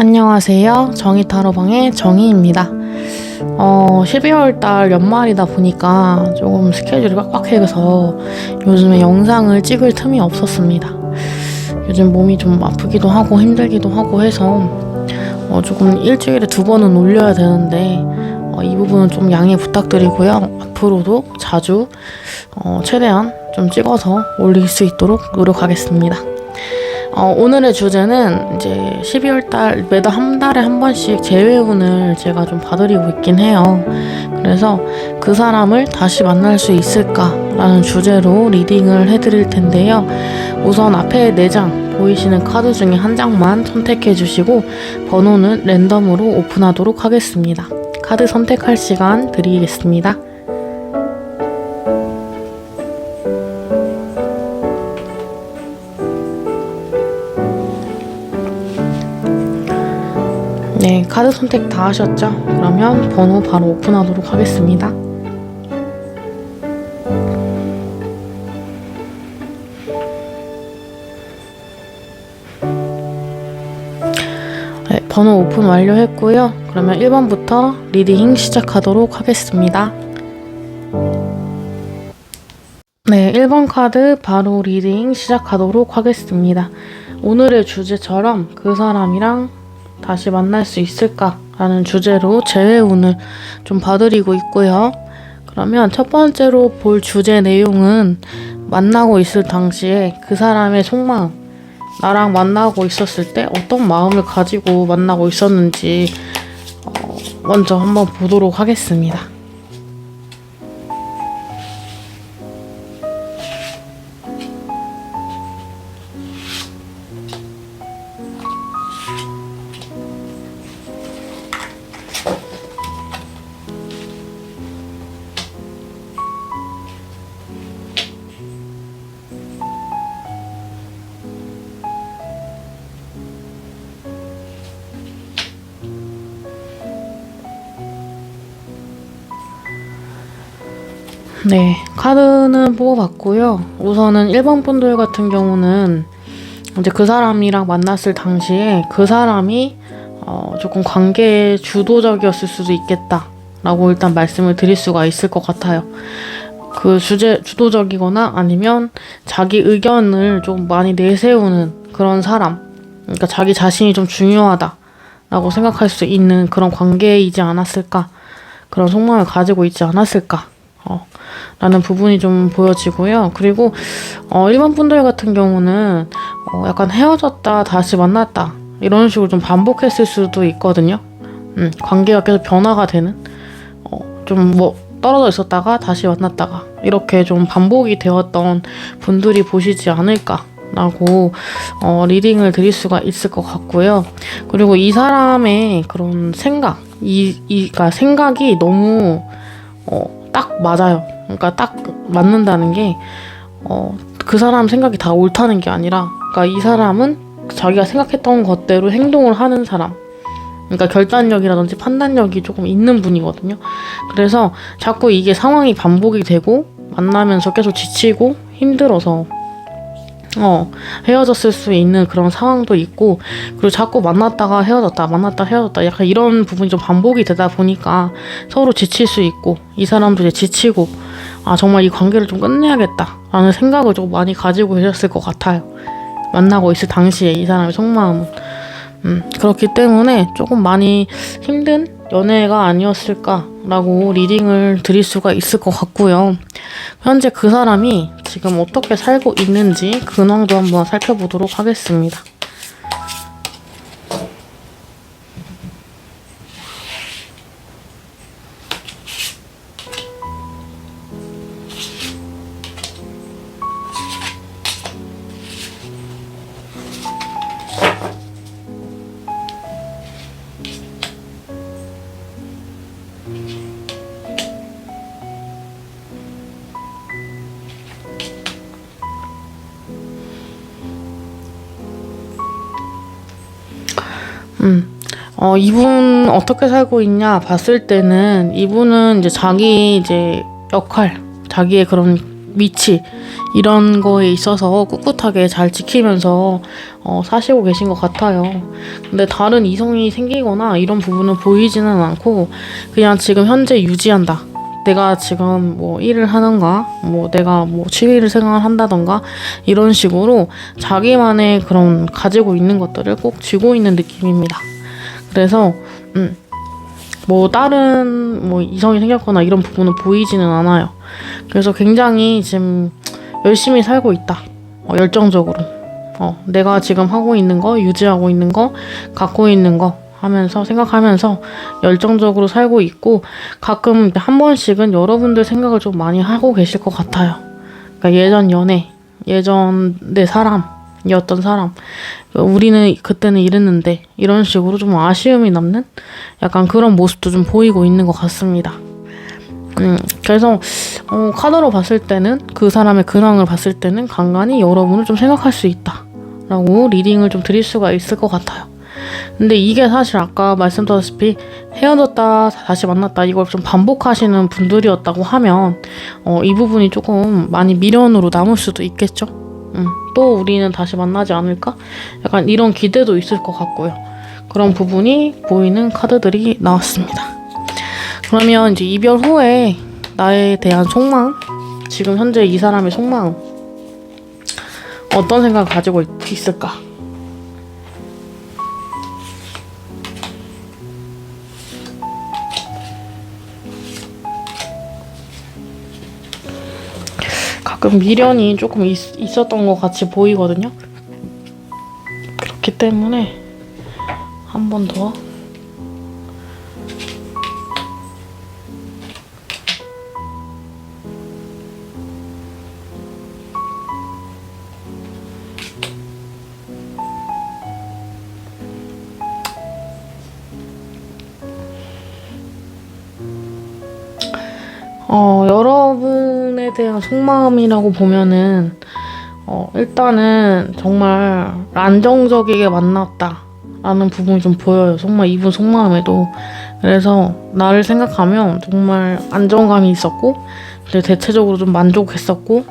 안녕하세요. 정의타로방의 정의입니다. 12월달 연말이다 보니까 조금 스케줄이 빡빡해서 요즘에 영상을 찍을 틈이 없었습니다. 요즘 몸이 좀 아프기도 하고 힘들기도 하고 해서 조금 일주일에 2번은 올려야 되는데 이 부분은 좀 양해 부탁드리고요. 앞으로도 자주 최대한 좀 찍어서 올릴 수 있도록 노력하겠습니다. 오늘의 주제는 이제 12월달 매달 한 달에 한 번씩 재회운을 제가 좀 봐드리고 있긴 해요. 그래서 그 사람을 다시 만날 수 있을까라는 주제로 리딩을 해드릴 텐데요. 우선 앞에 4장 보이시는 카드 중에 한 장만 선택해 주시고 번호는 랜덤으로 오픈하도록 하겠습니다. 카드 선택할 시간 드리겠습니다. 네, 카드 선택 다 하셨죠? 그러면 번호 바로 오픈하도록 하겠습니다. 네, 번호 오픈 완료했고요. 그러면 1번부터 리딩 시작하도록 하겠습니다. 네, 1번 카드 바로 리딩 시작하도록 하겠습니다. 오늘의 주제처럼 그 사람이랑 다시 만날 수 있을까라는 주제로 재회운을 좀 봐드리고 있고요. 그러면 첫 번째로 볼 주제 내용은 만나고 있을 당시에 그 사람의 속마음, 나랑 만나고 있었을 때 어떤 마음을 가지고 만나고 있었는지 먼저 한번 보도록 하겠습니다. 네, 카드는 뽑아봤고요. 우선은 1번 분들 같은 경우는 이제 그 사람이랑 만났을 당시에 그 사람이 조금 관계에 주도적이었을 수도 있겠다 라고 일단 말씀을 드릴 수가 있을 것 같아요. 그 주도적이거나 아니면 자기 의견을 좀 많이 내세우는 그런 사람, 그러니까 자기 자신이 좀 중요하다 라고 생각할 수 있는 그런 관계이지 않았을까, 그런 속마음을 가지고 있지 않았을까 라는 부분이 좀 보여지고요. 그리고 1번 분들 같은 경우는 약간 헤어졌다 다시 만났다 이런 식으로 좀 반복했을 수도 있거든요. 관계가 계속 변화가 되는, 좀 뭐 떨어져 있었다가 다시 만났다가 이렇게 좀 반복이 되었던 분들이 보시지 않을까라고 리딩을 드릴 수가 있을 것 같고요. 그리고 이 사람의 그런 생각, 그러니까 생각이 너무 딱 맞아요. 그러니까 딱 맞는다는 게 그 사람 생각이 다 옳다는 게 아니라, 그러니까 이 사람은 자기가 생각했던 것대로 행동을 하는 사람, 그러니까 결단력이라든지 판단력이 조금 있는 분이거든요. 그래서 자꾸 이게 상황이 반복이 되고 만나면서 계속 지치고 힘들어서 헤어졌을 수 있는 그런 상황도 있고, 그리고 자꾸 만났다가 헤어졌다 만났다 헤어졌다 약간 이런 부분이 좀 반복이 되다 보니까 서로 지칠 수 있고, 이 사람도 이제 지치고 정말 이 관계를 좀 끝내야겠다 라는 생각을 좀 많이 가지고 계셨을 것 같아요. 만나고 있을 당시에 이 사람의 속마음은 그렇기 때문에 조금 많이 힘든 연애가 아니었을까라고 리딩을 드릴 수가 있을 것 같고요. 현재 그 사람이 지금 어떻게 살고 있는지 근황도 한번 살펴보도록 하겠습니다. 이분 어떻게 살고 있냐 봤을 때는 이분은 이제 자기 이제 역할, 자기의 그런 위치 이런 거에 있어서 꿋꿋하게 잘 지키면서 사시고 계신 것 같아요. 근데 다른 이성이 생기거나 이런 부분은 보이지는 않고 그냥 지금 현재 유지한다. 내가 지금 뭐 일을 하는가, 뭐 내가 뭐 취미를 생활을 한다던가 이런 식으로 자기만의 그런 가지고 있는 것들을 꼭 쥐고 있는 느낌입니다. 그래서 뭐 다른 뭐 이성이 생겼거나 이런 부분은 보이지는 않아요. 그래서 굉장히 지금 열심히 살고 있다. 열정적으로. 내가 지금 하고 있는 거, 유지하고 있는 거, 갖고 있는 거 하면서 생각하면서 열정적으로 살고 있고 가끔 한 번씩은 여러분들 생각을 좀 많이 하고 계실 것 같아요. 그러니까 예전 연애, 예전 내 사람이었던 사람, 우리는 그때는 이랬는데 이런 식으로 좀 아쉬움이 남는 약간 그런 모습도 좀 보이고 있는 것 같습니다. 그래서 카드로 봤을 때는 그 사람의 근황을 봤을 때는 간간히 여러분을 좀 생각할 수 있다 라고 리딩을 좀 드릴 수가 있을 것 같아요. 근데 이게 사실 아까 말씀드렸다시피 헤어졌다 다시 만났다 이걸 좀 반복하시는 분들이었다고 하면 이 부분이 조금 많이 미련으로 남을 수도 있겠죠. 또 우리는 다시 만나지 않을까? 약간 이런 기대도 있을 것 같고요. 그런 부분이 보이는 카드들이 나왔습니다. 그러면 이제 이별 후에 나에 대한 속마음, 지금 현재 이 사람의 속마음 어떤 생각을 가지고 있을까? 가끔 미련이 조금 있었던 것 같이 보이거든요. 그렇기 때문에 한 번 더 여러분에 대한 속마음이라고 보면은 일단은 정말 안정적이게 만났다라는 부분이 좀 보여요. 정말 이분 속마음에도. 그래서 나를 생각하면 정말 안정감이 있었고 근데 대체적으로 좀 만족했었고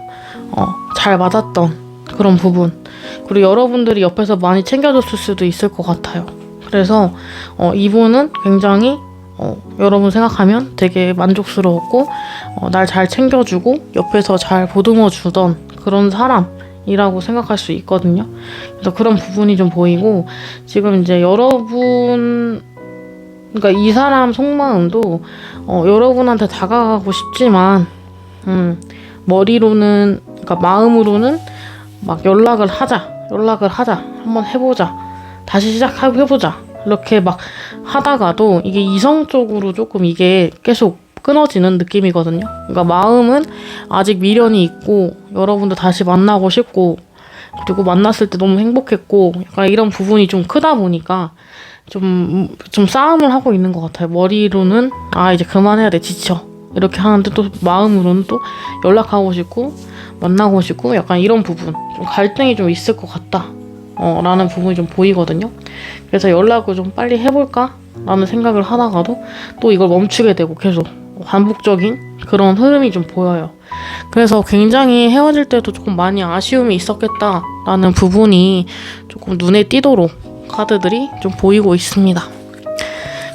잘 맞았던 그런 부분. 그리고 여러분들이 옆에서 많이 챙겨줬을 수도 있을 것 같아요. 그래서 이분은 굉장히 여러분 생각하면 되게 만족스러웠고 날 잘 챙겨주고 옆에서 잘 보듬어주던 그런 사람이라고 생각할 수 있거든요. 그래서 그런 부분이 좀 보이고 지금 이제 여러분 그러니까 이 사람 속마음도 여러분한테 다가가고 싶지만 머리로는 그러니까 마음으로는 막 연락을 하자 한번 해보자 다시 시작해보자 이렇게 막 하다가도 이게 이성적으로 조금 이게 계속 끊어지는 느낌이거든요. 그러니까 마음은 아직 미련이 있고 여러분도 다시 만나고 싶고 그리고 만났을 때 너무 행복했고 약간 이런 부분이 좀 크다 보니까 좀 싸움을 하고 있는 것 같아요. 머리로는 이제 그만해야 돼 지쳐 이렇게 하는데 또 마음으로는 또 연락하고 싶고 만나고 싶고 약간 이런 부분 좀 갈등이 좀 있을 것 같다 라는 부분이 좀 보이거든요. 그래서 연락을 좀 빨리 해볼까 라는 생각을 하다가도 또 이걸 멈추게 되고 계속 반복적인 그런 흐름이 좀 보여요. 그래서 굉장히 헤어질 때도 조금 많이 아쉬움이 있었겠다라는 부분이 조금 눈에 띄도록 카드들이 좀 보이고 있습니다.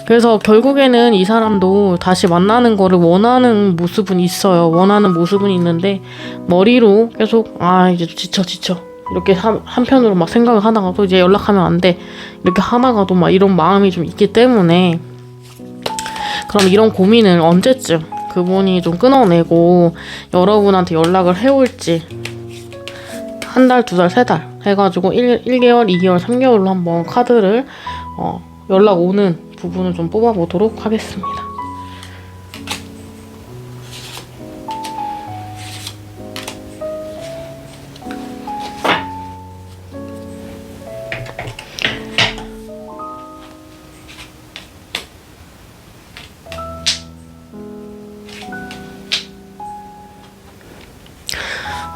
그래서 결국에는 이 사람도 다시 만나는 거를 원하는 모습은 있어요. 원하는 모습은 있는데 머리로 계속 이제 지쳐 이렇게 한편으로 막 생각을 하다가도 이제 연락하면 안 돼 이렇게 하다가도 막 이런 마음이 좀 있기 때문에 그럼 이런 고민을 언제쯤 그분이 좀 끊어내고 여러분한테 연락을 해올지 한 달, 두 달, 세 달 해가지고 1개월, 2개월, 3개월로 한번 카드를 연락 오는 부분을 좀 뽑아보도록 하겠습니다.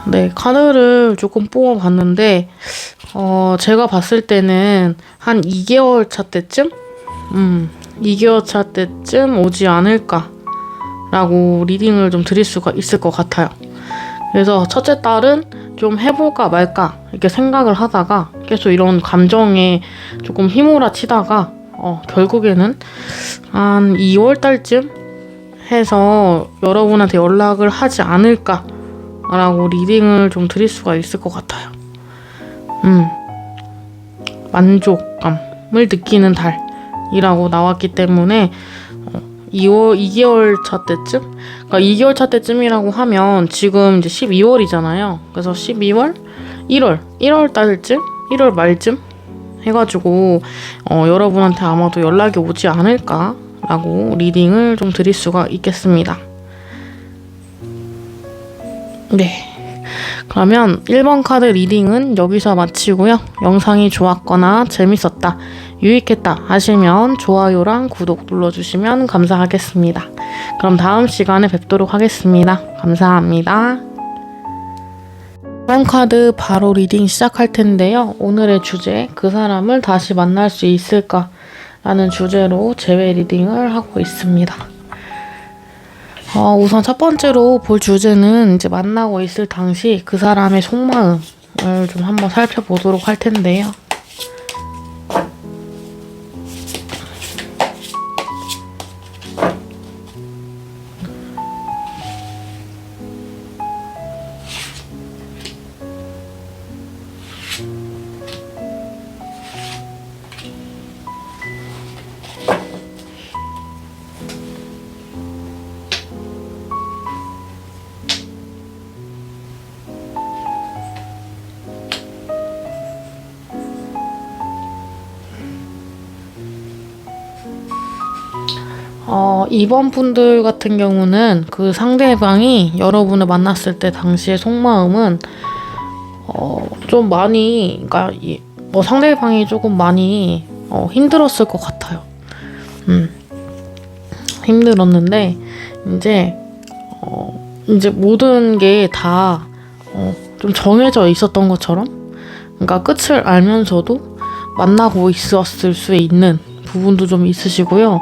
네, 카드를 조금 뽑아봤는데 제가 봤을 때는 한 2개월 차 때쯤? 2개월 차 때쯤 오지 않을까 라고 리딩을 좀 드릴 수가 있을 것 같아요. 그래서 첫째 딸은 좀 해볼까 말까 이렇게 생각을 하다가 계속 이런 감정에 조금 휘몰아치다가 결국에는 한 2월 달쯤 해서 여러분한테 연락을 하지 않을까라고 리딩을 좀 드릴 수가 있을 것 같아요. 만족감을 느끼는 달이라고 나왔기 때문에 2개월 차 때쯤? 그러니까 2개월 차 때쯤이라고 하면 지금 이제 12월이잖아요. 그래서 12월, 1월 달쯤? 1월 말쯤? 해가지고 여러분한테 아마도 연락이 오지 않을까라고 리딩을 좀 드릴 수가 있겠습니다. 네. 그러면 1번 카드 리딩은 여기서 마치고요. 영상이 좋았거나 재밌었다, 유익했다 하시면 좋아요랑 구독 눌러주시면 감사하겠습니다. 그럼 다음 시간에 뵙도록 하겠습니다. 감사합니다. 1번 카드 바로 리딩 시작할 텐데요. 오늘의 주제, 그 사람을 다시 만날 수 있을까? 라는 주제로 재회 리딩을 하고 있습니다. 우선 첫 번째로 볼 주제는 이제 만나고 있을 당시 그 사람의 속마음을 좀 한번 살펴보도록 할 텐데요. 이번 분들 같은 경우는 그 상대방이 여러분을 만났을 때 당시의 속마음은 좀 많이, 그러니까 상대방이 조금 많이 힘들었을 것 같아요. 힘들었는데 이제 모든 게 다 좀 정해져 있었던 것처럼, 그러니까 끝을 알면서도 만나고 있었을 수 있는 부분도 좀 있으시고요.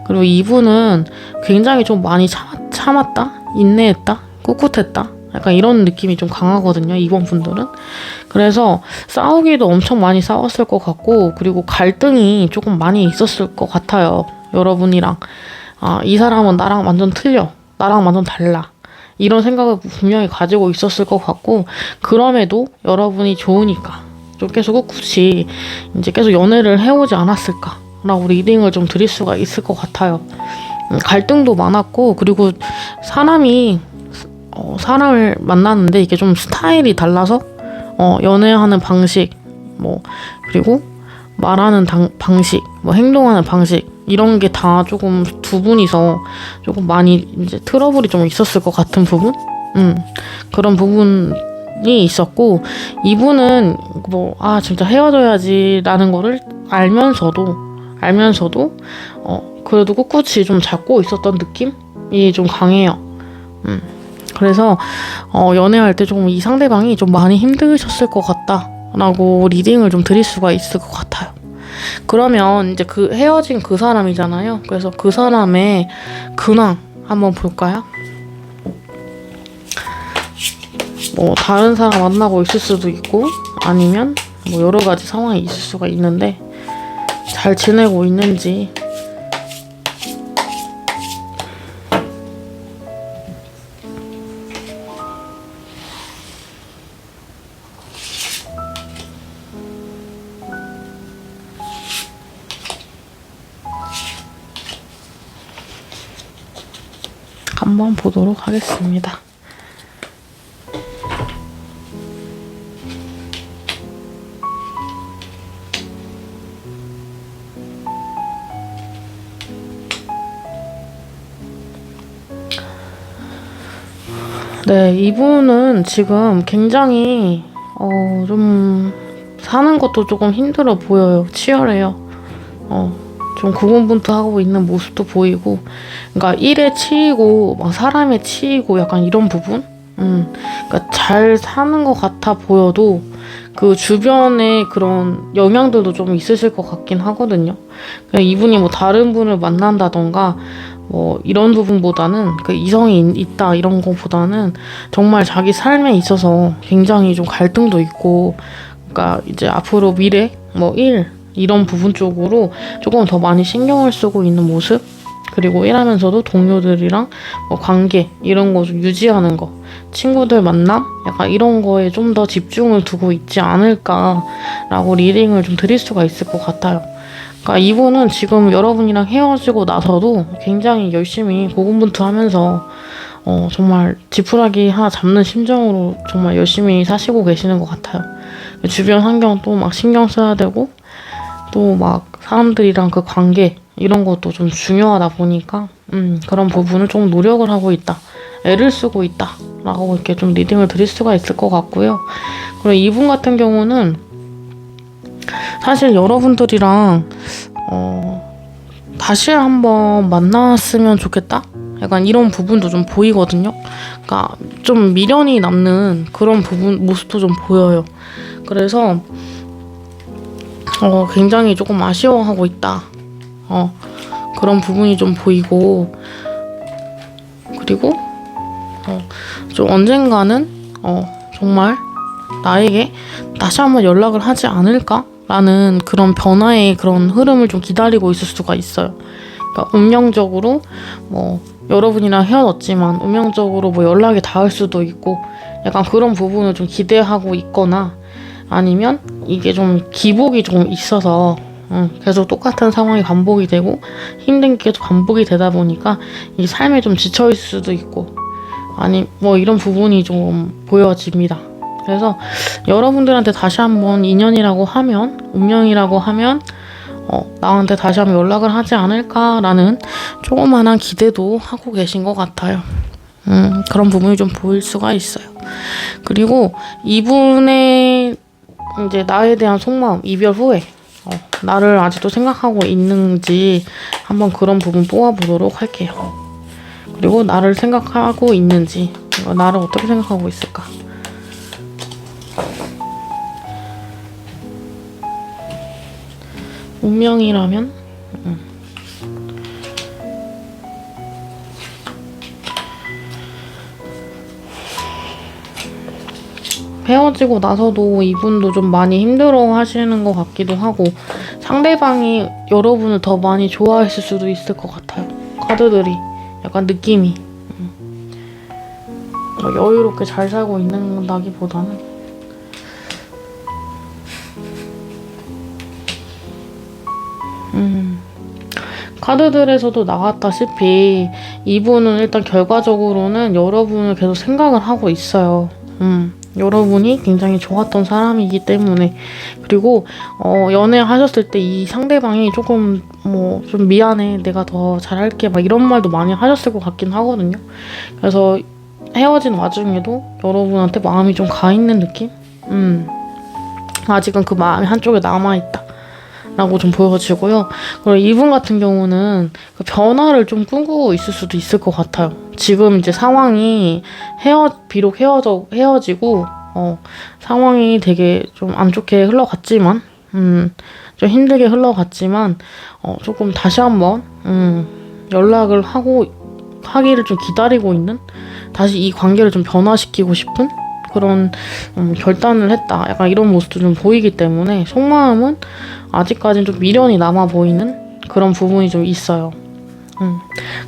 그리고 이분은 굉장히 좀 많이 참았다, 인내했다, 꿋꿋했다, 약간 이런 느낌이 좀 강하거든요, 이번 분들은. 그래서 싸우기도 엄청 많이 싸웠을 것 같고, 그리고 갈등이 조금 많이 있었을 것 같아요, 여러분이랑. 이 사람은 나랑 완전 틀려, 나랑 완전 달라, 이런 생각을 분명히 가지고 있었을 것 같고, 그럼에도 여러분이 좋으니까 좀 계속 꿋꿋이 이제 계속 연애를 해오지 않았을까 라고 리딩을 좀 드릴 수가 있을 것 같아요. 갈등도 많았고, 그리고 사람이 사람을 만나는데 이게 좀 스타일이 달라서 연애하는 방식, 그리고 말하는 방식, 행동하는 방식, 이런 게 다 조금 두 분이서 조금 많이 이제 트러블이 좀 있었을 것 같은 부분? 그런 부분이 있었고, 이분은 진짜 헤어져야지 라는 거를 알면서도 그래도 꿋꿋이 좀 잡고 있었던 느낌이 좀 강해요. 그래서 연애할 때 조금 이 상대방이 좀 많이 힘드셨을 것 같다라고 리딩을 좀 드릴 수가 있을 것 같아요. 그러면 이제 그 헤어진 그 사람이잖아요. 그래서 그 사람의 근황 한번 볼까요? 다른 사람 만나고 있을 수도 있고, 아니면 여러 가지 상황이 있을 수가 있는데, 잘 지내고 있는지. 한번 보도록 하겠습니다. 네, 이분은 지금 굉장히 좀 사는 것도 조금 힘들어 보여요. 치열해요. 좀 고군분투하고 있는 모습도 보이고, 그러니까 일에 치이고 막 사람에 치이고 약간 이런 부분? 그러니까 잘 사는 것 같아 보여도 그 주변에 그런 영향들도 좀 있으실 것 같긴 하거든요. 그러니까 이분이 다른 분을 만난다던가 뭐 이런 부분보다는 그 이성이 있다 이런 거보다는 정말 자기 삶에 있어서 굉장히 좀 갈등도 있고, 그러니까 이제 앞으로 미래 뭐 일 이런 부분 쪽으로 조금 더 많이 신경을 쓰고 있는 모습, 그리고 일하면서도 동료들이랑 뭐 관계 이런 거 좀 유지하는 거, 친구들 만남 약간 이런 거에 좀 더 집중을 두고 있지 않을까라고 리딩을 좀 드릴 수가 있을 것 같아요. 그러니까 이분은 지금 여러분이랑 헤어지고 나서도 굉장히 열심히 고군분투하면서 정말 지푸라기 하나 잡는 심정으로 정말 열심히 사시고 계시는 것 같아요. 주변 환경도 막 신경 써야 되고, 또 막 사람들이랑 그 관계 이런 것도 좀 중요하다 보니까 그런 부분을 좀 노력을 하고 있다, 애를 쓰고 있다 라고 이렇게 좀 리딩을 드릴 수가 있을 것 같고요. 그리고 이분 같은 경우는 사실 여러분들이랑 다시 한번 만났으면 좋겠다? 약간 이런 부분도 좀 보이거든요. 그러니까 좀 미련이 남는 그런 부분, 모습도 좀 보여요. 그래서 굉장히 조금 아쉬워하고 있다. 그런 부분이 좀 보이고, 그리고 좀 언젠가는 정말 나에게 다시 한번 연락을 하지 않을까? 라는 그런 변화의 그런 흐름을 좀 기다리고 있을 수가 있어요. 그러니까 운명적으로 뭐 여러분이랑 헤어졌지만 운명적으로 뭐 연락이 닿을 수도 있고, 약간 그런 부분을 좀 기대하고 있거나, 아니면 이게 좀 기복이 좀 있어서 계속 똑같은 상황이 반복이 되고 힘든 게 계속 반복이 되다 보니까 이 삶에 좀 지쳐있을 수도 있고, 아니 뭐 이런 부분이 좀 보여집니다. 그래서 여러분들한테 다시 한번 인연이라고 하면, 운명이라고 하면 나한테 다시 한번 연락을 하지 않을까라는 조그만한 기대도 하고 계신 것 같아요. 그런 부분이 좀 보일 수가 있어요. 그리고 이분의 이제 나에 대한 속마음, 이별 후에 나를 아직도 생각하고 있는지 한번 그런 부분 뽑아보도록 할게요. 그리고 나를 생각하고 있는지, 나를 어떻게 생각하고 있을까? 운명이라면 헤어지고 나서도 이분도 좀 많이 힘들어 하시는 것 같기도 하고, 상대방이 여러분을 더 많이 좋아했을 수도 있을 것 같아요. 카드들이 약간 느낌이 여유롭게 잘 살고 있는다기보다는 카드들에서도 나왔다시피 이분은 일단 결과적으로는 여러분을 계속 생각을 하고 있어요. 여러분이 굉장히 좋았던 사람이기 때문에. 그리고 연애하셨을 때 이 상대방이 조금 뭐 좀 미안해, 내가 더 잘할게 막 이런 말도 많이 하셨을 것 같긴 하거든요. 그래서 헤어진 와중에도 여러분한테 마음이 좀 가 있는 느낌? 아직은 그 마음이 한쪽에 남아있다 라고 좀 보여지고요. 그리고 이분 같은 경우는 그 변화를 좀 꿈꾸고 있을 수도 있을 것 같아요. 지금 이제 상황이 비록 헤어지고 상황이 되게 좀 안 좋게 흘러갔지만, 좀 힘들게 흘러갔지만 조금 다시 한번 연락을 하기를 좀 기다리고 있는, 다시 이 관계를 좀 변화시키고 싶은 그런 결단을 했다, 약간 이런 모습도 좀 보이기 때문에 속마음은 아직까지는 좀 미련이 남아 보이는 그런 부분이 좀 있어요.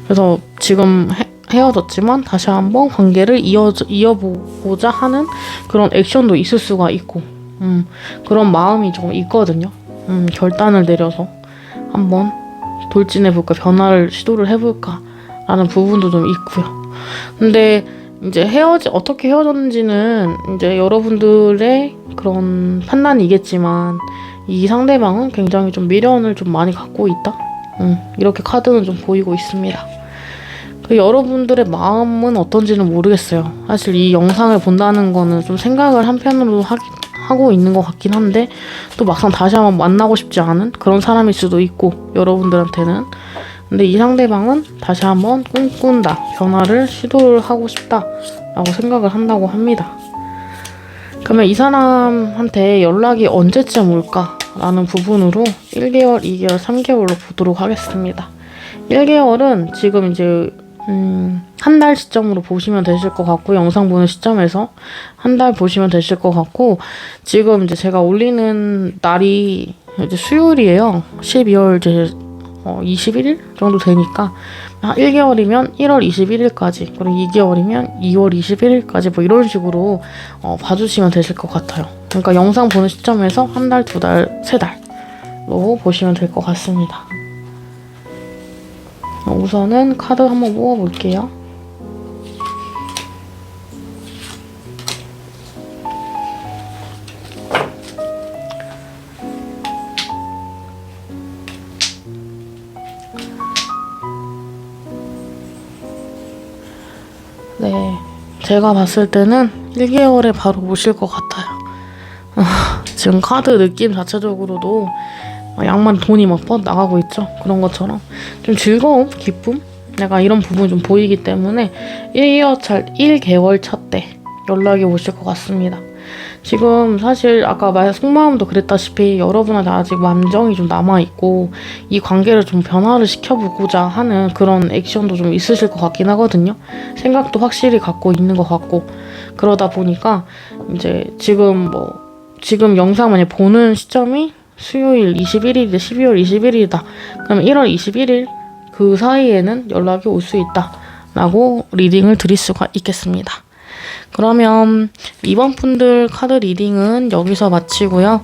그래서 지금 헤어졌지만 다시 한번 관계를 이어보고자 하는 그런 액션도 있을 수가 있고, 그런 마음이 좀 있거든요. 결단을 내려서 한번 돌진해볼까, 변화를 시도를 해볼까 라는 부분도 좀 있고요. 근데 이제 어떻게 헤어졌는지는 이제 여러분들의 그런 판단이겠지만, 이 상대방은 굉장히 좀 미련을 좀 많이 갖고 있다? 이렇게 카드는 좀 보이고 있습니다. 그 여러분들의 마음은 어떤지는 모르겠어요. 사실 이 영상을 본다는 거는 좀 생각을 한편으로 하고 있는 것 같긴 한데, 또 막상 다시 한번 만나고 싶지 않은 그런 사람일 수도 있고, 여러분들한테는. 근데 이 상대방은 다시 한번 꿈꾼다, 변화를 시도를 하고 싶다 라고 생각을 한다고 합니다. 그러면 이 사람한테 연락이 언제쯤 올까 라는 부분으로 1개월, 2개월, 3개월로 보도록 하겠습니다. 1개월은 지금 이제 한 달 시점으로 보시면 되실 것 같고, 영상 보는 시점에서 한 달 보시면 되실 것 같고, 지금 이제 제가 올리는 날이 이제 수요일이에요. 12월 이제 21일 정도 되니까 1개월이면 1월 21일까지, 그리고 2개월이면 2월 21일까지 뭐 이런 식으로 봐주시면 되실 것 같아요. 그러니까 영상 보는 시점에서 한 달, 두 달, 세 달로 보시면 될 것 같습니다. 우선은 카드 한번 모아볼게요. 네, 제가 봤을 때는 1개월에 바로 오실 것 같아요. 지금 카드 느낌 자체적으로도 양만 돈이 막 나가고 있죠. 그런 것처럼 좀 즐거움, 기쁨? 내가 이런 부분이 좀 보이기 때문에 1개월 차 때 연락이 오실 것 같습니다. 지금 사실 아까 속마음도 그랬다시피 여러분한테 아직 감정이 좀 남아있고 이 관계를 좀 변화를 시켜보고자 하는 그런 액션도 좀 있으실 것 같긴 하거든요. 생각도 확실히 갖고 있는 것 같고, 그러다 보니까 이제 지금 영상 만약 보는 시점이 수요일 21일이다, 12월 21일이다. 그럼 1월 21일 그 사이에는 연락이 올 수 있다 라고 리딩을 드릴 수가 있겠습니다. 그러면 이번 분들 카드 리딩은 여기서 마치고요.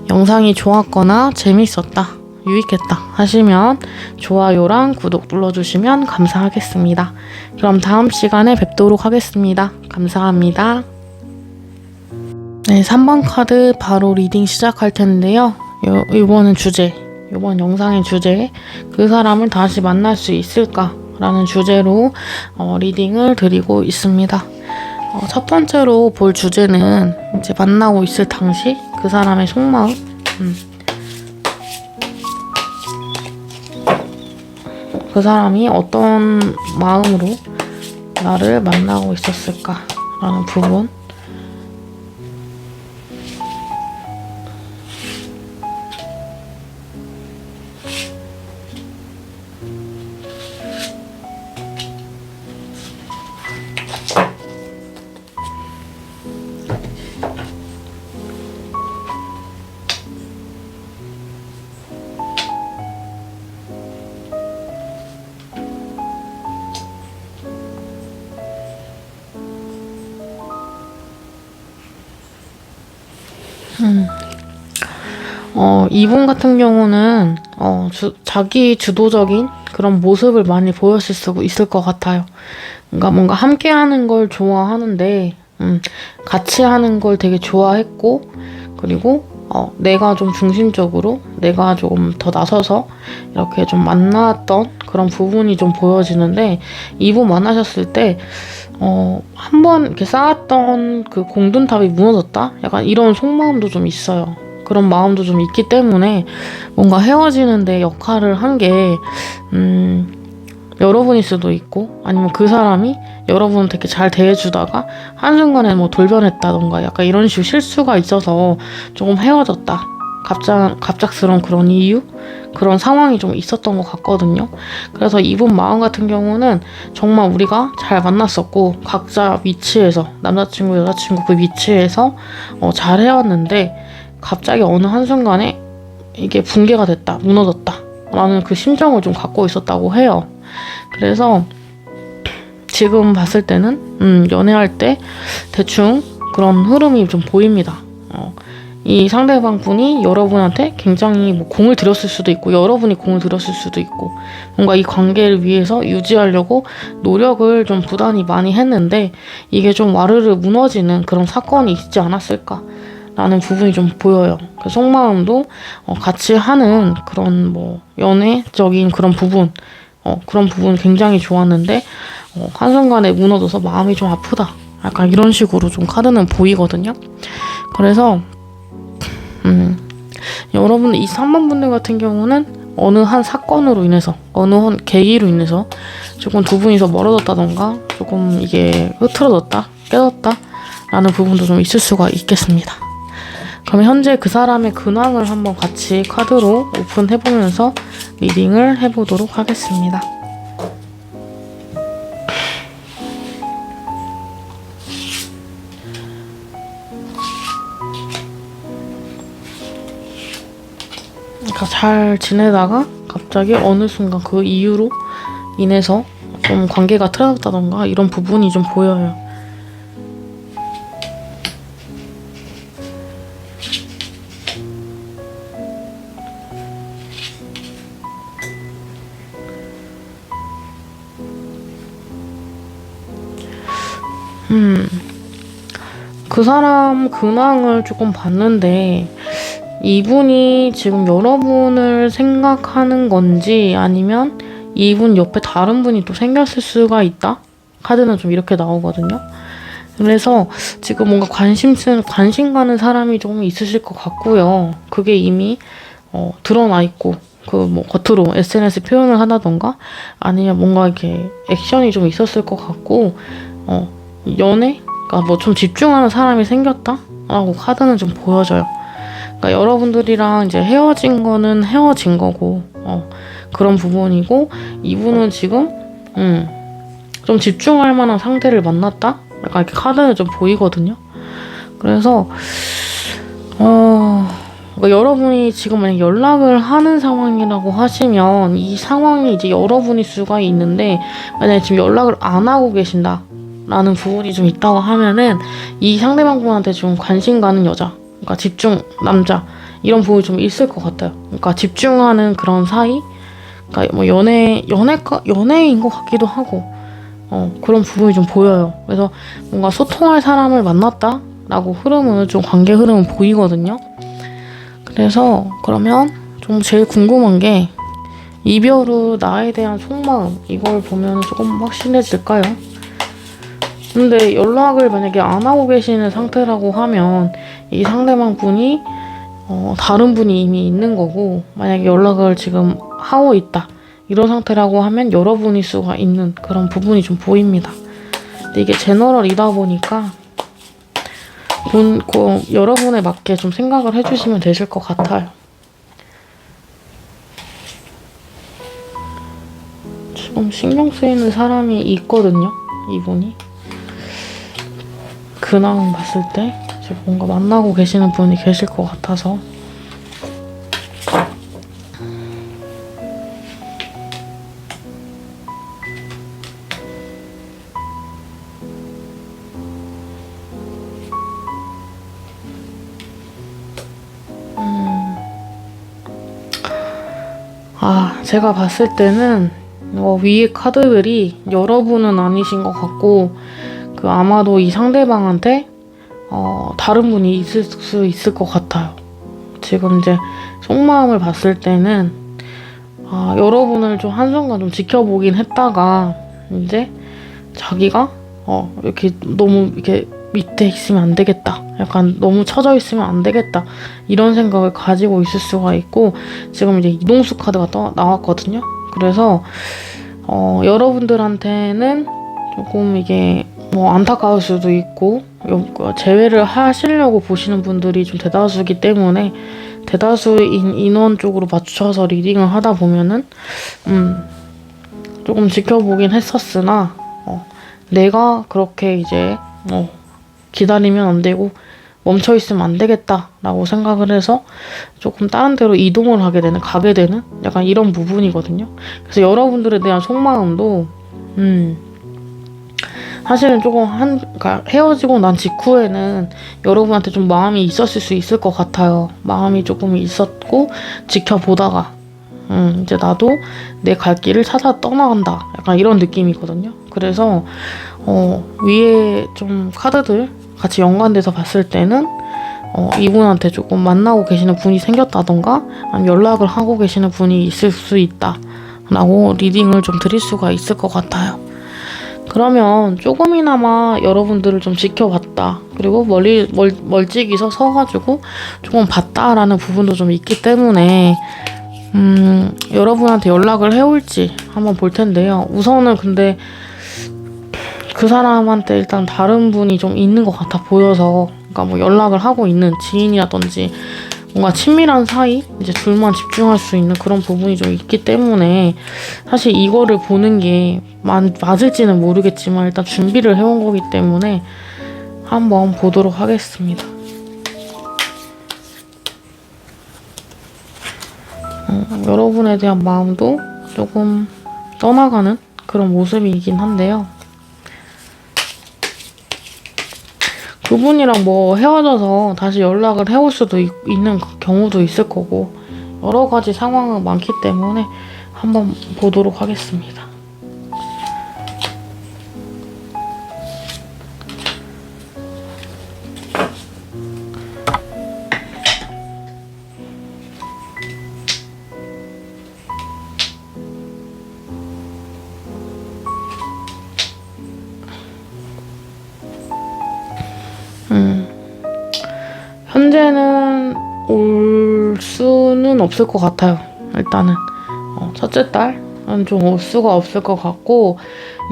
영상이 좋았거나 재밌었다, 유익했다 하시면 좋아요랑 구독 눌러주시면 감사하겠습니다. 그럼 다음 시간에 뵙도록 하겠습니다. 감사합니다. 네, 3번 카드 바로 리딩 시작할 텐데요. 이번 영상의 주제, 그 사람을 다시 만날 수 있을까? 라는 주제로 리딩을 드리고 있습니다. 첫 번째로 볼 주제는 이제 만나고 있을 당시 그 사람의 속마음, 그 사람이 어떤 마음으로 나를 만나고 있었을까? 라는 부분. 이분 같은 경우는 자기 주도적인 그런 모습을 많이 보였을 수 있을 것 같아요. 그러니까 뭔가 함께 하는 걸 좋아하는데 같이 하는 걸 되게 좋아했고, 그리고 내가 좀 중심적으로 내가 좀 더 나서서 이렇게 좀 만났던 그런 부분이 좀 보여지는데, 이분 만나셨을 때 한번 이렇게 쌓았던 그 공든탑이 무너졌다? 약간 이런 속마음도 좀 있어요. 그런 마음도 좀 있기 때문에 뭔가 헤어지는데 역할을 한 게 여러분일 수도 있고, 아니면 그 사람이 여러분 되게 잘 대해주다가 한순간에 뭐 돌변했다던가 약간 이런 식으로 실수가 있어서 조금 헤어졌다. 갑작스러운 그런 이유? 그런 상황이 좀 있었던 것 같거든요. 그래서 이분 마음 같은 경우는 정말 우리가 잘 만났었고, 각자 위치에서, 남자친구, 여자친구 그 위치에서 잘 해왔는데, 갑자기 어느 한순간에 이게 붕괴가 됐다, 무너졌다 라는 그 심정을 좀 갖고 있었다고 해요. 그래서 지금 봤을 때는 연애할 때 대충 그런 흐름이 좀 보입니다. 이 상대방 분이 여러분한테 굉장히 뭐 공을 들였을 수도 있고, 여러분이 공을 들였을 수도 있고, 뭔가 이 관계를 위해서 유지하려고 노력을 좀 부단히 많이 했는데 이게 좀 와르르 무너지는 그런 사건이 있지 않았을까 라는 부분이 좀 보여요. 그 속마음도 같이 하는 그런 뭐 연애적인 그런 부분, 그런 부분 굉장히 좋았는데 한순간에 무너져서 마음이 좀 아프다, 약간 이런 식으로 좀 카드는 보이거든요. 그래서 여러분 이 3번 분들 같은 경우는 어느 한 사건으로 인해서, 어느 한 계기로 인해서 조금 두 분이서 멀어졌다던가 조금 이게 흐트러졌다, 깨졌다 라는 부분도 좀 있을 수가 있겠습니다. 그럼 현재 그 사람의 근황을 한번 같이 카드로 오픈해보면서 리딩을 해보도록 하겠습니다. 그러니까 잘 지내다가 갑자기 어느 순간 그 이유로 인해서 좀 관계가 틀어졌다던가 이런 부분이 좀 보여요. 그 사람 근황을 조금 봤는데 이분이 지금 여러분을 생각하는 건지 아니면 이분 옆에 다른 분이 또 생겼을 수가 있다? 카드는 좀 이렇게 나오거든요. 그래서 지금 뭔가 관심 가는 사람이 좀 있으실 것 같고요. 그게 이미 드러나 있고 그 뭐 겉으로 SNS 표현을 하다던가 아니면 뭔가 이렇게 액션이 좀 있었을 것 같고 연애? 그러니까 뭐 좀 집중하는 사람이 생겼다라고 카드는 좀 보여져요. 그러니까 여러분들이랑 이제 헤어진 거는 헤어진 거고 그런 부분이고 이분은 지금 좀 집중할 만한 상대를 만났다? 약간 이렇게 카드는 좀 보이거든요. 그래서 그러니까 여러분이 지금 만약 연락을 하는 상황이라고 하시면 이 상황이 이제 여러분일 수가 있는데 만약에 지금 연락을 안 하고 계신다 라는 부분이 좀 있다고 하면은 이 상대방분한테 좀 관심 가는 여자, 그러니까 집중 남자 이런 부분이 좀 있을 것 같아요. 그러니까 집중하는 그런 사이, 그러니까 뭐 연애인 것 같기도 하고 그런 부분이 좀 보여요. 그래서 뭔가 소통할 사람을 만났다라고 흐름은 좀 관계 흐름은 보이거든요. 그래서 그러면 좀 제일 궁금한 게 이별 후 나에 대한 속마음 이걸 보면 조금 확실해질까요? 근데 연락을 만약에 안 하고 계시는 상태라고 하면 이 상대방 분이 다른 분이 이미 있는 거고 만약에 연락을 지금 하고 있다 이런 상태라고 하면 여러분일 수가 있는 그런 부분이 좀 보입니다. 근데 이게 제너럴이다 보니까 여러분에 맞게 좀 생각을 해주시면 되실 것 같아요. 지금 신경 쓰이는 사람이 있거든요, 이분이. 근황 봤을 때 지금 뭔가 만나고 계시는 분이 계실 것 같아서 제가 봤을 때는 위에 카드들이 여러분은 아니신 것 같고 아마도 이 상대방한테 다른 분이 있을 수 있을 것 같아요. 지금 이제 속마음을 봤을 때는 여러분을 좀 한순간 좀 지켜보긴 했다가 이제 자기가 이렇게 너무 이렇게 밑에 있으면 안 되겠다. 약간 너무 처져 있으면 안 되겠다. 이런 생각을 가지고 있을 수가 있고 지금 이제 이동수 카드가 나왔거든요. 그래서 여러분들한테는 조금 이게 뭐 안타까울 수도 있고 제외를 하시려고 보시는 분들이 좀 대다수이기 때문에 대다수인 인원 쪽으로 맞춰서 리딩을 하다 보면은 조금 지켜보긴 했었으나 내가 그렇게 이제 기다리면 안 되고 멈춰 있으면 안 되겠다라고 생각을 해서 조금 다른 데로 이동을 가게 되는 약간 이런 부분이거든요. 그래서 여러분들에 대한 속마음도 사실은 조금 그러니까 헤어지고 난 직후에는 여러분한테 좀 마음이 있었을 수 있을 것 같아요. 마음이 조금 있었고 지켜보다가 이제 나도 내 갈 길을 찾아 떠나간다. 약간 이런 느낌이거든요. 그래서 위에 좀 카드들 같이 연관돼서 봤을 때는 이분한테 조금 만나고 계시는 분이 생겼다던가 아니면 연락을 하고 계시는 분이 있을 수 있다 라고 리딩을 좀 드릴 수가 있을 것 같아요. 그러면 조금이나마 여러분들을 좀 지켜봤다 그리고 멀찍이서 서가지고 조금 봤다라는 부분도 좀 있기 때문에 여러분한테 연락을 해올지 한번 볼 텐데요. 우선은 근데 그 사람한테 일단 다른 분이 좀 있는 것 같아 보여서 그러니까 뭐 연락을 하고 있는 지인이라든지 뭔가 친밀한 사이, 이제 둘만 집중할 수 있는 그런 부분이 좀 있기 때문에 사실 이거를 보는 게 맞을지는 모르겠지만 일단 준비를 해온 거기 때문에 한번 보도록 하겠습니다. 여러분에 대한 마음도 조금 떠나가는 그런 모습이긴 한데요. 그분이랑 뭐 헤어져서 다시 연락을 해올 수도 있는 경우도 있을 거고 여러 가지 상황은 많기 때문에 한번 보도록 하겠습니다. 현재는 올 수는 없을 것 같아요. 일단은 첫째 딸은 좀 올 수가 없을 것 같고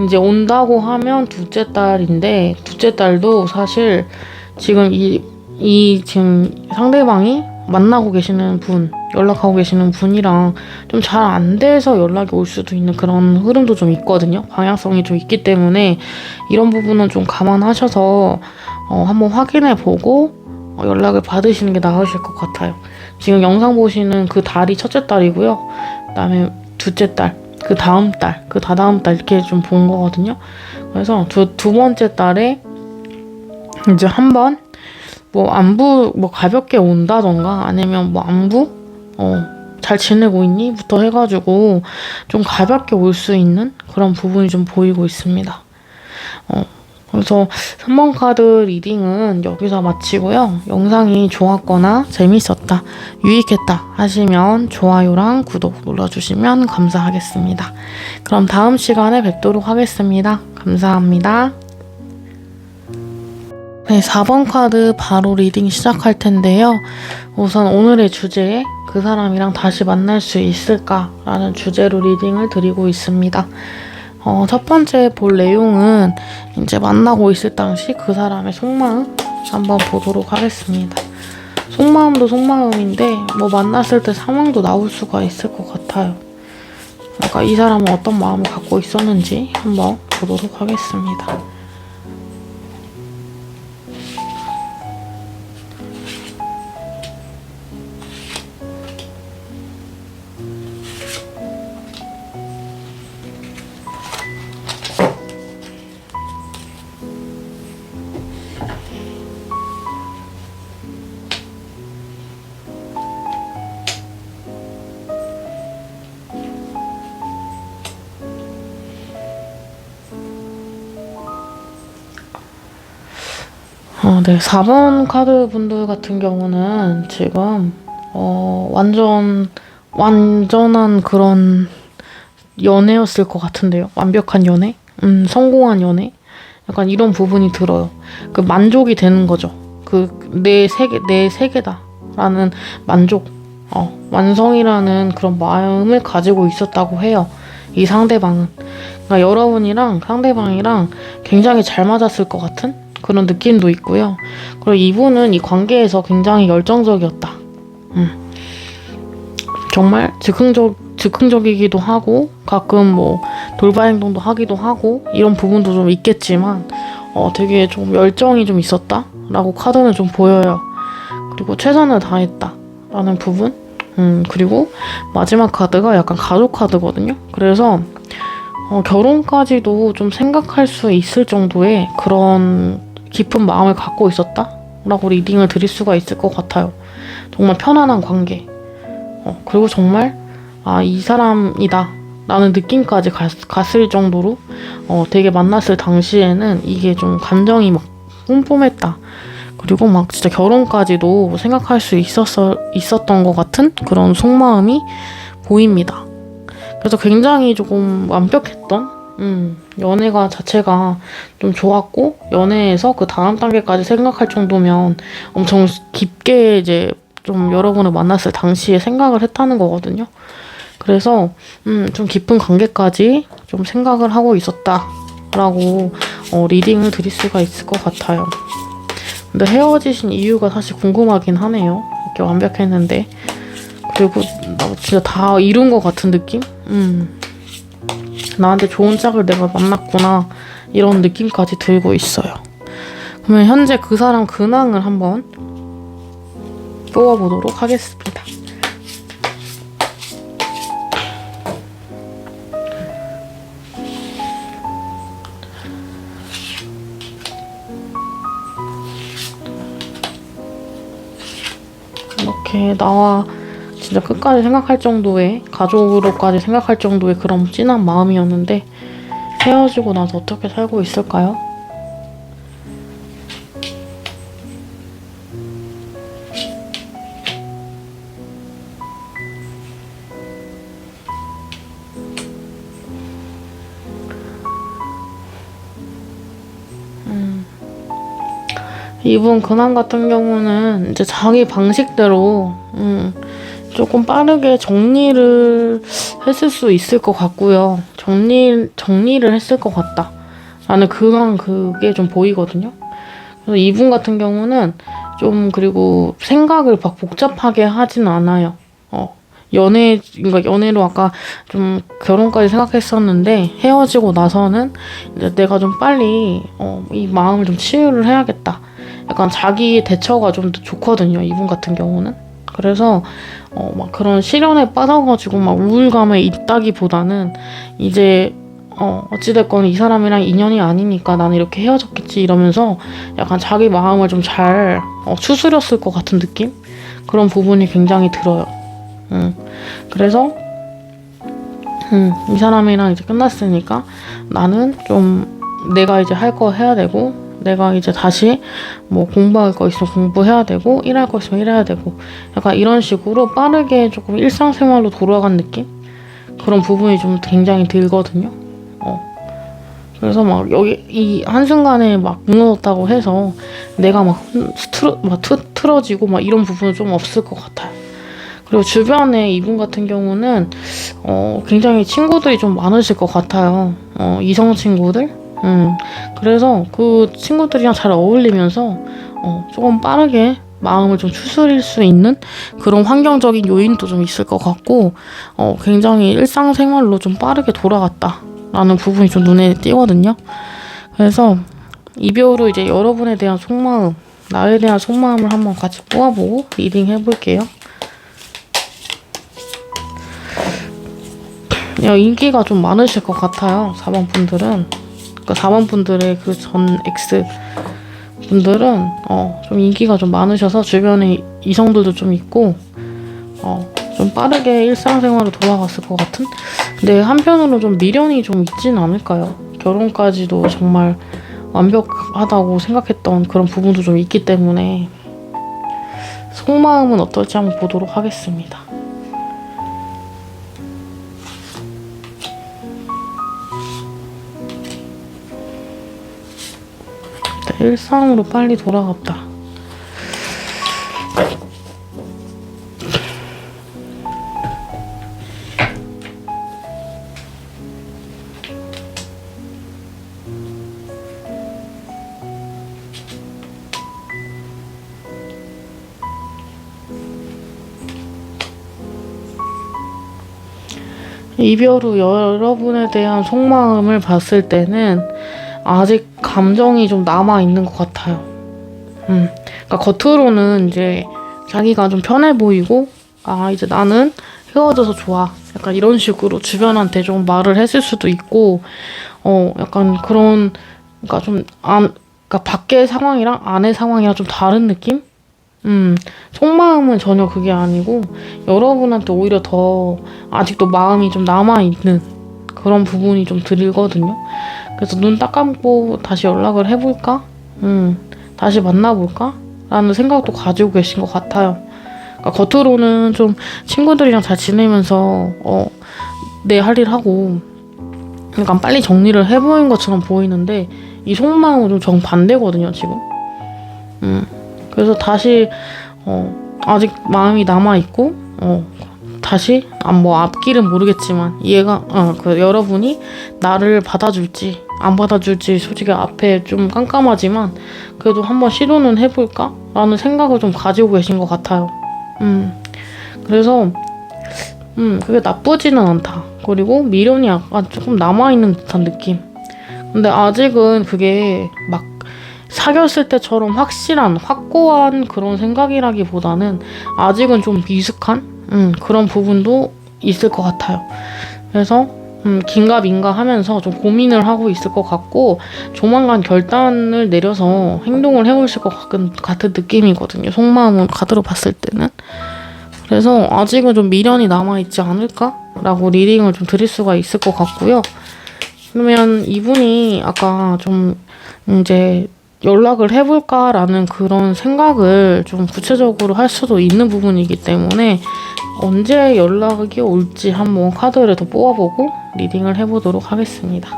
이제 온다고 하면 둘째 딸인데 둘째 딸도 사실 지금 지금 상대방이 만나고 계시는 분, 연락하고 계시는 분이랑 좀 잘 안 돼서 연락이 올 수도 있는 그런 흐름도 좀 있거든요. 방향성이 좀 있기 때문에 이런 부분은 좀 감안하셔서 한번 확인해 보고 연락을 받으시는 게 나으실 것 같아요. 지금 영상 보시는 그 달이 첫째 딸이고요. 그다음에 둘째 딸, 그 다음 딸, 그 다다음 딸 이렇게 좀 본 거거든요. 그래서 두 번째 딸에 이제 한번 뭐 안부 뭐 가볍게 온다던가 아니면 뭐 안부 잘 지내고 있니? 부터 해가지고 좀 가볍게 올 수 있는 그런 부분이 좀 보이고 있습니다. 그래서 3번 카드 리딩은 여기서 마치고요. 영상이 좋았거나 재밌었다, 유익했다 하시면 좋아요랑 구독 눌러주시면 감사하겠습니다. 그럼 다음 시간에 뵙도록 하겠습니다. 감사합니다. 네, 4번 카드 바로 리딩 시작할 텐데요. 우선 오늘의 주제에 그 사람이랑 다시 만날 수 있을까라는 주제로 리딩을 드리고 있습니다. 첫 번째 볼 내용은 이제 만나고 있을 당시 그 사람의 속마음 한번 보도록 하겠습니다. 속마음도 속마음인데 뭐 만났을 때 상황도 나올 수가 있을 것 같아요. 그러니까 이 사람은 어떤 마음을 갖고 있었는지 한번 보도록 하겠습니다. 네, 4번 카드 분들 같은 경우는 지금 완전한 그런 연애였을 것 같은데요. 완벽한 연애? 성공한 연애? 약간 이런 부분이 들어요. 그 만족이 되는 거죠. 내 세계다 라는 만족, 완성이라는 그런 마음을 가지고 있었다고 해요. 이 상대방은. 그러니까 여러분이랑 상대방이랑 굉장히 잘 맞았을 것 같은 그런 느낌도 있고요. 그리고 이분은 이 관계에서 굉장히 열정적이었다. 정말 즉흥적이기도 하고 가끔 뭐 돌발 행동도 하기도 하고 이런 부분도 좀 있겠지만 되게 좀 열정이 좀 있었다라고 카드는 좀 보여요. 그리고 최선을 다했다라는 부분. 그리고 마지막 카드가 약간 가족 카드거든요. 그래서 결혼까지도 좀 생각할 수 있을 정도의 그런 깊은 마음을 갖고 있었다라고 리딩을 드릴 수가 있을 것 같아요. 정말 편안한 관계. 그리고 정말 이 사람이다 라는 느낌까지 갔을 정도로 되게 만났을 당시에는 이게 좀 감정이 막 뿜뿜했다. 그리고 막 진짜 결혼까지도 생각할 수 있었던 것 같은 그런 속마음이 보입니다. 그래서 굉장히 조금 완벽했던 연애가 자체가 좀 좋았고 연애에서 그 다음 단계까지 생각할 정도면 엄청 깊게 이제 좀 여러분을 만났을 당시에 생각을 했다는 거거든요. 그래서 좀 깊은 관계까지 좀 생각을 하고 있었다라고 리딩을 드릴 수가 있을 것 같아요. 근데 헤어지신 이유가 사실 궁금하긴 하네요. 이렇게 완벽했는데. 그리고 나 진짜 다 이룬 것 같은 느낌? 나한테 좋은 짝을 내가 만났구나 이런 느낌까지 들고 있어요. 그러면 현재 그 사람 근황을 한번 뽑아보도록 하겠습니다. 이렇게 나와 진짜 끝까지 생각할 정도의, 가족으로까지 생각할 정도의 그런 진한 마음이었는데 헤어지고 나서 어떻게 살고 있을까요? 이분 근황 같은 경우는 이제 자기 방식대로 조금 빠르게 정리를 했을 수 있을 것 같고요. 정리를 했을 것 같다 라는 그게 좀 보이거든요. 그래서 이분 같은 경우는 좀, 그리고 생각을 막 복잡하게 하진 않아요. 그러니까 연애로 아까 좀 결혼까지 생각했었는데 헤어지고 나서는 이제 내가 좀 빨리 이 마음을 좀 치유를 해야겠다. 약간 자기 대처가 좀 더 좋거든요, 이분 같은 경우는. 그래서 막 그런 시련에 빠져가지고 막 우울감에 있다기보다는 이제 어찌됐건 이 사람이랑 인연이 아니니까 나는 이렇게 헤어졌겠지 이러면서 약간 자기 마음을 좀 잘 추스렸을 것 같은 느낌? 그런 부분이 굉장히 들어요. 그래서 이 사람이랑 이제 끝났으니까 나는 좀 내가 이제 할 거 해야 되고, 내가 이제 다시 뭐 공부할 거 있으면 공부해야 되고, 일할 거 있으면 일해야 되고, 약간 이런 식으로 빠르게 조금 일상생활로 돌아간 느낌? 그런 부분이 좀 굉장히 들거든요. 그래서 막 여기 이 한순간에 막 무너졌다고 해서 내가 막 틀어지고 막 이런 부분은 좀 없을 것 같아요. 그리고 주변에 이분 같은 경우는 굉장히 친구들이 좀 많으실 것 같아요. 이성 친구들. 그래서 그 친구들이랑 잘 어울리면서 조금 빠르게 마음을 좀 추스릴 수 있는 그런 환경적인 요인도 좀 있을 것 같고, 굉장히 일상생활로 좀 빠르게 돌아갔다라는 부분이 좀 눈에 띄거든요. 그래서 이별 후 이제 여러분에 대한 속마음, 나에 대한 속마음을 한번 같이 뽑아보고 리딩 해볼게요. 인기가 좀 많으실 것 같아요, 4번 분들은. 그러니까 4번 분들의 그 전 X 분들은 좀 인기가 좀 많으셔서 주변에 이성들도 좀 있고 좀 빠르게 일상생활로 돌아갔을 것 같은? 근데 한편으로 좀 미련이 좀 있진 않을까요? 결혼까지도 정말 완벽하다고 생각했던 그런 부분도 좀 있기 때문에 속마음은 어떨지 한번 보도록 하겠습니다. 일상으로 빨리 돌아갔다. 이별 후 여러분에 대한 속마음을 봤을 때는 아직 감정이 좀 남아있는 것 같아요. 그러니까 겉으로는 이제 자기가 좀 편해 보이고, 이제 나는 헤어져서 좋아. 약간 이런 식으로 주변한테 좀 말을 했을 수도 있고, 약간 그런, 그러니까 좀, 그러니까 밖의 상황이랑 안의 상황이랑 좀 다른 느낌? 속마음은 전혀 그게 아니고, 여러분한테 오히려 더 아직도 마음이 좀 남아있는 그런 부분이 좀 들거든요. 그래서 눈 딱 감고 다시 연락을 해볼까? 다시 만나볼까? 라는 생각도 가지고 계신 것 같아요. 그러니까 겉으로는 좀 친구들이랑 잘 지내면서 내 할 일 하고 약간 빨리 정리를 해보인 것처럼 보이는데 이 속마음은 좀 정반대거든요, 지금. 그래서 다시 아직 마음이 남아있고 다시 뭐 앞길은 모르겠지만 얘가 여러분이 나를 받아줄지 안 받아줄지 솔직히 앞에 좀 깜깜하지만 그래도 한번 시도는 해볼까? 라는 생각을 좀 가지고 계신 것 같아요. 그래서 그게 나쁘지는 않다. 그리고 미련이 약간 조금 남아있는 듯한 느낌. 근데 아직은 그게 막 사귀었을 때처럼 확실한 확고한 그런 생각이라기보다는 아직은 좀 미숙한 그런 부분도 있을 것 같아요. 그래서 긴가민가 하면서 좀 고민을 하고 있을 것 같고 조만간 결단을 내려서 행동을 해보실 것 같은 느낌이거든요. 속마음을 가들어 봤을 때는. 그래서 아직은 좀 미련이 남아있지 않을까라고 리딩을 좀 드릴 수가 있을 것 같고요. 그러면 이분이 아까 좀 이제 연락을 해볼까라는 그런 생각을 좀 구체적으로 할 수도 있는 부분이기 때문에 언제 연락이 올지 한번 카드를 더 뽑아보고 리딩을 해보도록 하겠습니다.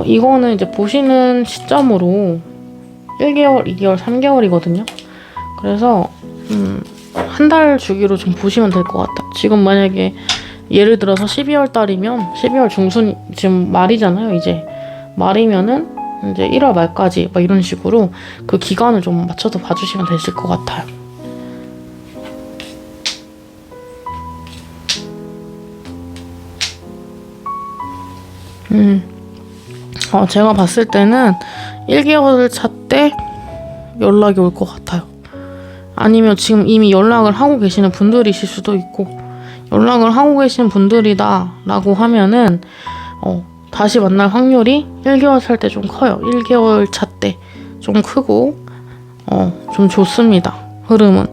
이거는 이제 보시는 시점으로 1개월, 2개월, 3개월이거든요. 그래서 한 달 주기로 좀 보시면 될 것 같아요. 지금 만약에 예를 들어서 12월 달이면 12월 중순 지금 말이잖아요. 이제 말이면은 이제 1월 말까지 막 이런 식으로 그 기간을 좀 맞춰서 봐주시면 되실 것 같아요. 제가 봤을 때는 1개월 차 때 연락이 올 것 같아요. 아니면 지금 이미 연락을 하고 계시는 분들이실 수도 있고, 연락을 하고 계신 분들이다 라고 하면은 다시 만날 확률이 1개월 살 때 좀 커요. 1개월 차 때 좀 크고 좀 좋습니다. 흐름은.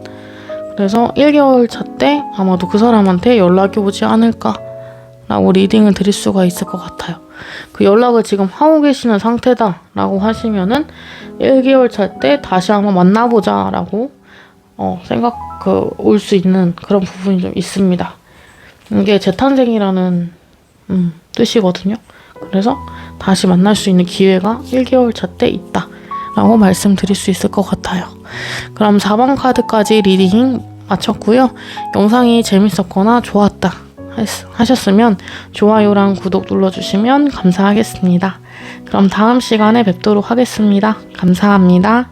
그래서 1개월 차 때 아마도 그 사람한테 연락이 오지 않을까 라고 리딩을 드릴 수가 있을 것 같아요. 그 연락을 지금 하고 계시는 상태다 라고 하시면은 1개월 차 때 다시 한번 만나보자 라고 올 수 있는 그런 부분이 좀 있습니다. 이게 재탄생이라는 뜻이거든요. 그래서 다시 만날 수 있는 기회가 1개월 차 때 있다 라고 말씀드릴 수 있을 것 같아요. 그럼 4번 카드까지 리딩 마쳤고요. 영상이 재밌었거나 좋았다 하셨으면 좋아요랑 구독 눌러주시면 감사하겠습니다. 그럼 다음 시간에 뵙도록 하겠습니다. 감사합니다.